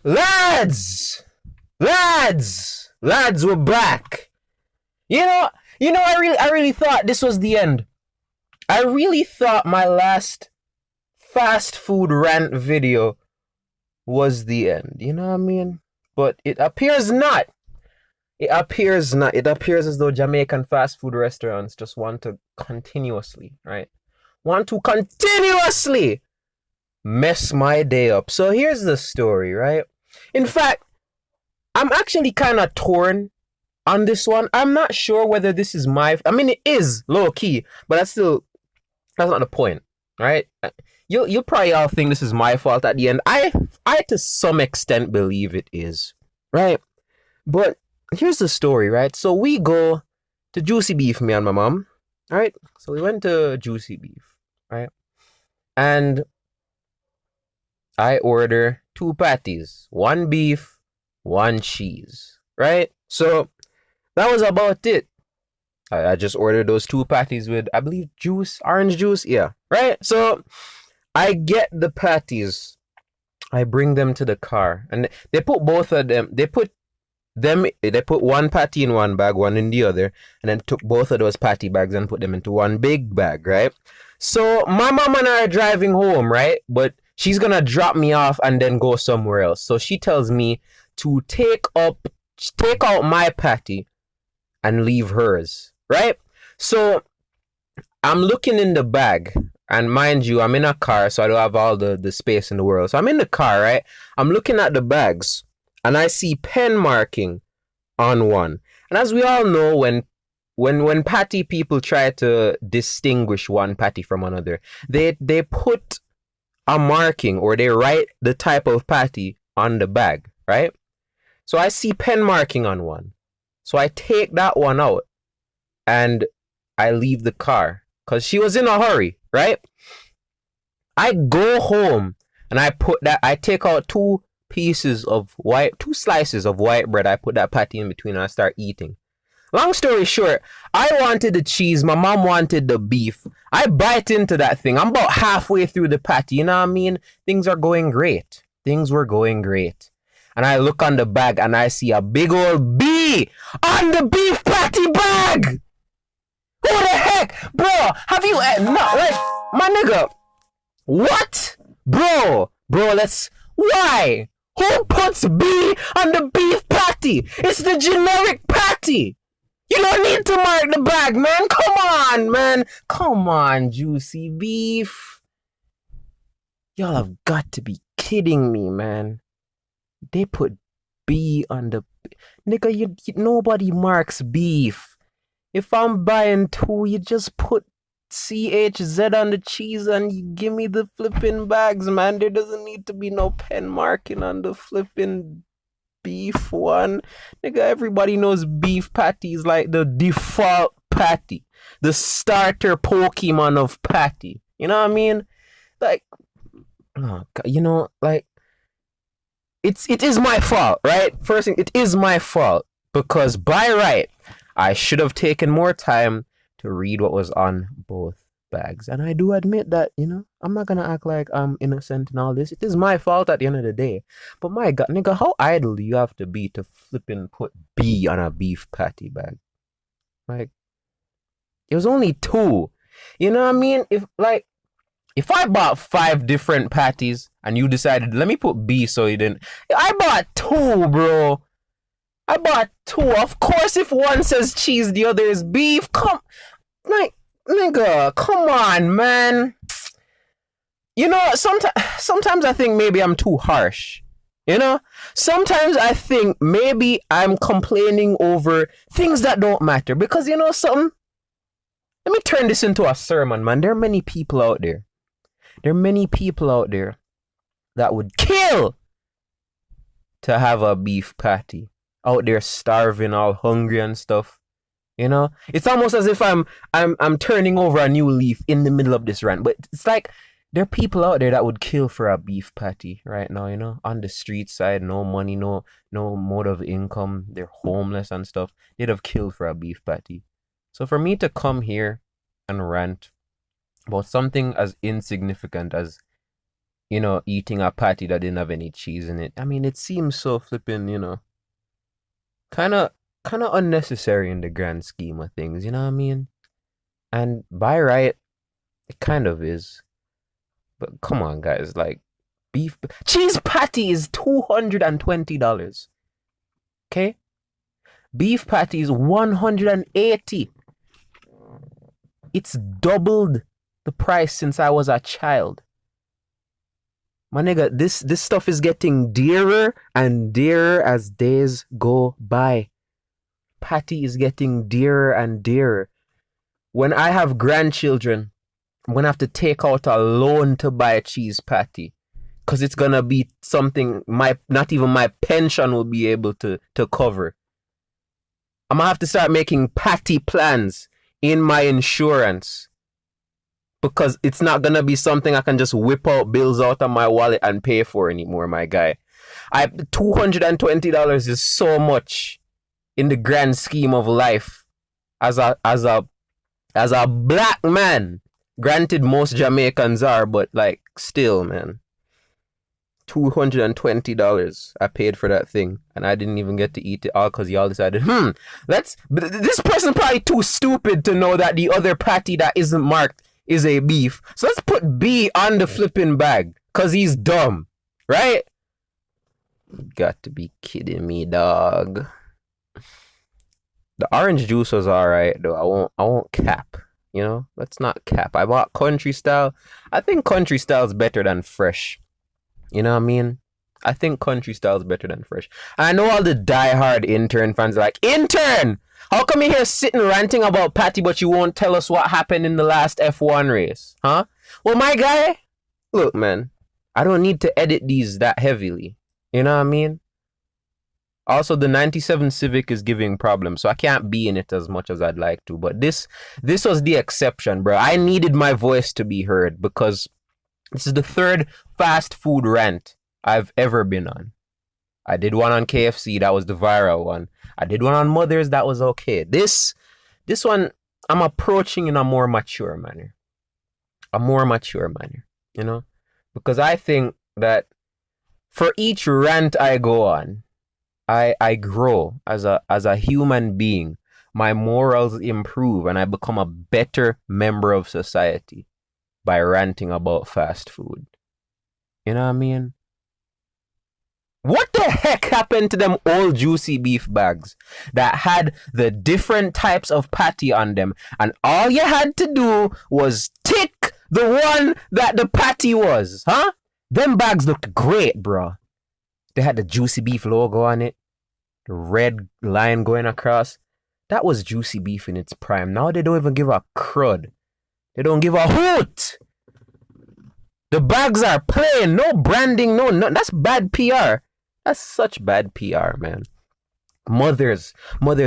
Lads! Lads, we're back. You know, I really thought this was the end. I really thought my last fast food rant video was the end. You know what I mean? But it appears not. It appears not. It appears as though Jamaican fast food restaurants just want to continuously, right? Want to continuously mess my day up. So here's the story, right? In fact, I'm actually kind of torn on this one. I'm not sure whether this is I mean, it is low key, but that's not the point, right? You probably all think this is my fault at the end. I to some extent believe it is, right? But here's the story, right? So we go to Juicy Beef, me and my mom, right? So we went to Juicy Beef, right? And I order two patties, one beef, one cheese, right? So that was about it. I just ordered those two patties with, I believe, orange juice, yeah, right? So I get the patties, I bring them to the car, and they put both of them, they put one patty in one bag, one in the other, and then took both of those patty bags and put them into one big bag, right? So my mom and I are driving home, right? But she's gonna drop me off and then go somewhere else. So she tells me to take out my patty and leave hers, right? So I'm looking in the bag, and mind you, I'm in a car, so I don't have all the space in the world. So I'm in the car, right? I'm looking at the bags, and I see pen marking on one. And as we all know, when patty people try to distinguish one patty from another, they put a marking, or they write the type of patty on the bag, right? So I see pen marking on one. So I take that one out and I leave the car because she was in a hurry, right? I go home and I take out two slices of white bread. I put that patty in between and I start eating. Long story short, I wanted the cheese, my mom wanted the beef. I bite into that thing. I'm about halfway through the patty, you know what I mean? Things are going great. Things were going great. And I look on the bag and I see a big old B on the beef patty bag. Who the heck? Bro, have you, my nigga, what? Bro, why? Who puts B on the beef patty? It's the generic patty. You don't need to mark the bag, man. Come on, man. Come on, Juicy Beef. Y'all have got to be kidding me, man. They put B on the... Nigga, nobody marks beef. If I'm buying two, you just put CHZ on the cheese and you give me the flipping bags, man. There doesn't need to be no pen marking on the flipping beef one. Nigga, everybody knows beef patty is like the default patty. The starter Pokemon of patty. You know what I mean? Like, oh God, you know, like, it is my fault, right? First thing, it is my fault. Because by right, I should have taken more time to read what was on both bags. And I do admit that, you know, I'm not gonna act like I'm innocent and all this. It is my fault at the end of the day. But my God, nigga, how idle do you have to be to flipping put B on a beef patty bag? Like, it was only two. You know what I mean? If I bought 5 different patties and you decided, let me put B so you didn't. I bought 2, bro. I bought 2. Of course, if one says cheese, the other is beef. Nigga, come on, man. You know, sometimes I think maybe I'm too harsh. You know? Sometimes I think maybe I'm complaining over things that don't matter. Because, you know something? Let me turn this into a sermon, man. There are many people out there. There are many people out there that would kill to have a beef patty. Out there starving, all hungry and stuff. You know? It's almost as if I'm turning over a new leaf in the middle of this rant. But it's like there are people out there that would kill for a beef patty right now, you know? On the street side, no money, no mode of income. They're homeless and stuff. They'd have killed for a beef patty. So for me to come here and rant about something as insignificant as eating a patty that didn't have any cheese in it. I mean, it seems so flipping, kind of unnecessary in the grand scheme of things, you know what I mean? And by right, it kind of is. But come on, guys, like beef cheese patty is $220. Okay? Beef patty is $180. It's doubled the price since I was a child. My nigga, this stuff is getting dearer and dearer as days go by. Patty is getting dearer and dearer. When I have grandchildren, I'm gonna have to take out a loan to buy a cheese patty. Cause it's gonna be something not even my pension will be able to cover. I'm gonna have to start making patty plans in my insurance. Because it's not gonna be something I can just whip out bills out of my wallet and pay for anymore, my guy. $220 is so much in the grand scheme of life as a black man. Granted, most Jamaicans are, but like still, man. $220 I paid for that thing, and I didn't even get to eat it all because y'all decided, this person probably too stupid to know that the other patty that isn't marked is a beef. So let's put B on the flipping bag because he's dumb, right? You got to be kidding me, dog. The orange juice was alright though. I won't cap. Let's not cap. I bought country style. I think country style is better than fresh. You know what I mean? I think country style is better than fresh. I know all the diehard intern fans are like, intern! How come you're here sitting ranting about patty, but you won't tell us what happened in the last F1 race? Huh? Well, my guy, look, man, I don't need to edit these that heavily. You know what I mean? Also, the 97 Civic is giving problems, so I can't be in it as much as I'd like to. But this was the exception, bro. I needed my voice to be heard because this is the third fast food rant I've ever been on. I did one on KFC, that was the viral one. I did one on Mothers, that was okay. This one, I'm approaching in a more mature manner. Because I think that for each rant I go on, I grow as a human being. My morals improve and I become a better member of society by ranting about fast food. You know what I mean? What the heck happened to them old juicy beef bags that had the different types of patty on them, and all you had to do was tick the one that the patty was, huh? Them bags looked great, bro. They had the juicy beef logo on it, the red line going across. That was juicy beef in its prime. Now they don't even give a crud. They don't give a hoot. The bags are plain, no branding, no. That's bad PR. That's such bad PR, man. Mothers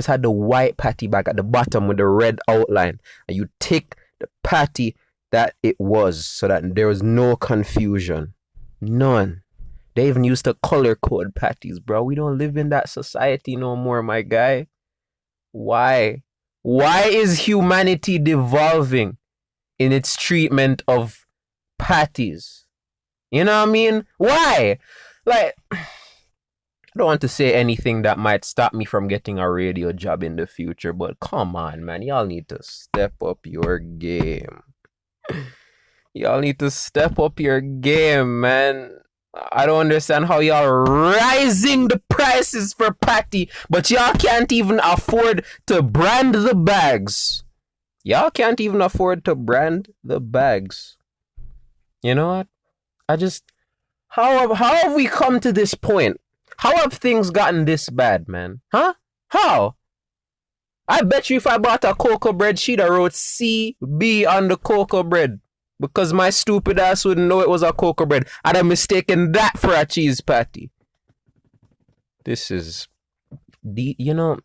had the white patty bag at the bottom with the red outline, and you tick the patty that it was so that there was no confusion. None. They even used to color code patties, bro. We don't live in that society no more, my guy. Why? Why is humanity devolving in its treatment of patties? You know what I mean? Why? Like, I don't want to say anything that might stop me from getting a radio job in the future, but come on, man. Y'all need to step up your game. Y'all need to step up your game, man. I don't understand how y'all rising the prices for patty, but y'all can't even afford to brand the bags. Y'all can't even afford to brand the bags. You know what? How have we come to this point? How have things gotten this bad, man? Huh? How? I bet you if I bought a cocoa bread, she'd have wrote CB on the cocoa bread. Because my stupid ass wouldn't know it was a cocoa bread. I'd have mistaken that for a cheese patty. This is... you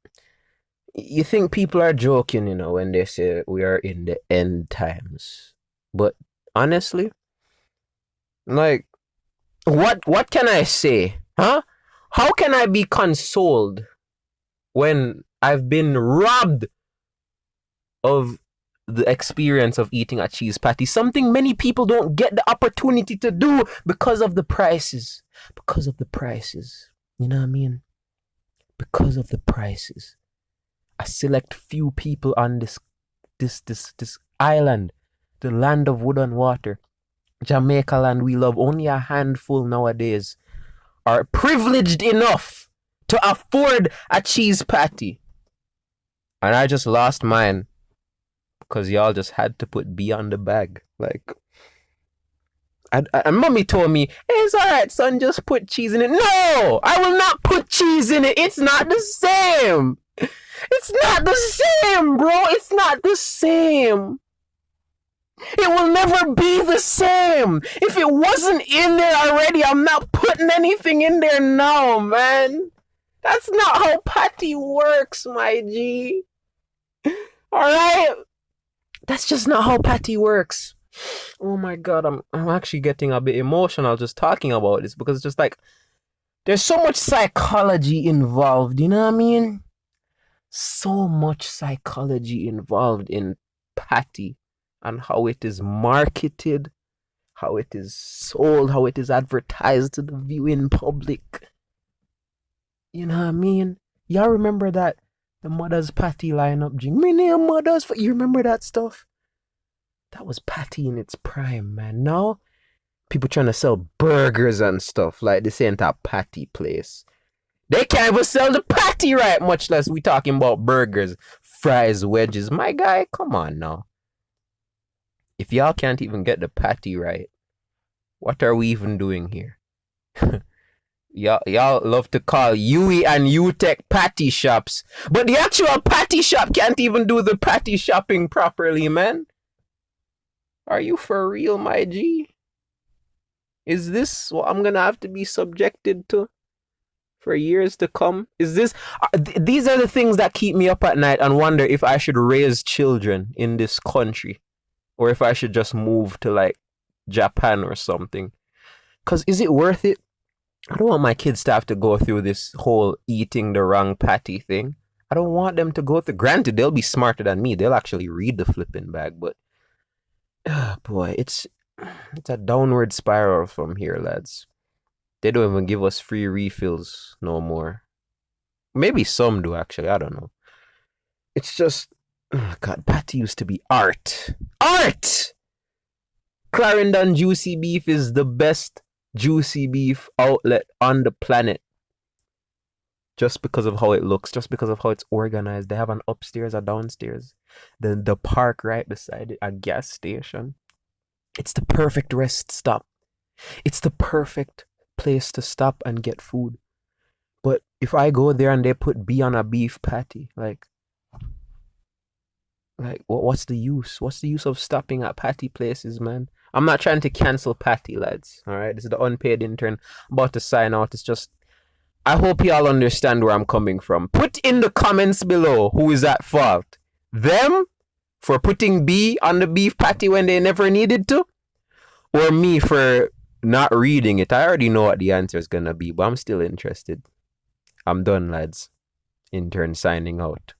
think people are joking, when they say we are in the end times. But honestly, like, what can I say? Huh? How can I be consoled when I've been robbed of the experience of eating a cheese patty, something many people don't get the opportunity to do because of the prices. Because of the prices. You know what I mean? Because of the prices. A select few people on this island, the land of wood and water, Jamaica land we love, only a handful nowadays are privileged enough to afford a cheese patty. And I just lost mine because y'all just had to put B on the bag. Like, and mommy told me, it's alright, son, just put cheese in it. No! I will not put cheese in it. It's not the same. It's not the same, bro. It's not the same. It will never be the same. If it wasn't in there already, I'm not putting anything in there now, man. That's not how patty works, my G. Alright? That's just not how patty works. Oh my god, I'm actually getting a bit emotional just talking about this because it's just like there's so much psychology involved, you know what I mean? So much psychology involved in patty and how it is marketed, how it is sold, how it is advertised to the viewing public. You know what I mean? Y'all remember that? The Mother's Patty lineup, Many Mothers. You remember that stuff? That was patty in its prime, man. Now, people trying to sell burgers and stuff. Like, this ain't a patty place. They can't even sell the patty right, much less we talking about burgers, fries, wedges. My guy, come on now. If y'all can't even get the patty right, what are we even doing here? Y'all love to call UE and UTech patty shops, but the actual patty shop can't even do the patty shopping properly, man. Are you for real, my G? Is this what I'm gonna have to be subjected to for years to come? Is this... these are the things that keep me up at night and wonder if I should raise children in this country or if I should just move to like Japan or something. Because is it worth it? I don't want my kids to have to go through this whole eating the wrong patty thing. I don't want them to go through... Granted, they'll be smarter than me. They'll actually read the flipping bag, but boy, it's a downward spiral from here, lads. They don't even give us free refills no more. Maybe some do, actually. I don't know. It's just... God, patty used to be art. Art! Clarendon Juicy Beef is the best juicy beef outlet on the planet. Just because of how it looks, just because of how it's organized. They have an upstairs, a downstairs. The park right beside it, a gas station. It's the perfect rest stop. It's the perfect place to stop and get food. But if I go there and they put B on a beef patty, like what's the use? What's the use of stopping at patty places, man? I'm not trying to cancel patty, lads. Alright, this is the unpaid intern. I'm about to sign out. It's just, I hope y'all understand where I'm coming from. Put in the comments below who is at fault. Them for putting B on the beef patty when they never needed to? Or me for not reading it? I already know what the answer is gonna be, but I'm still interested. I'm done, lads. Intern signing out.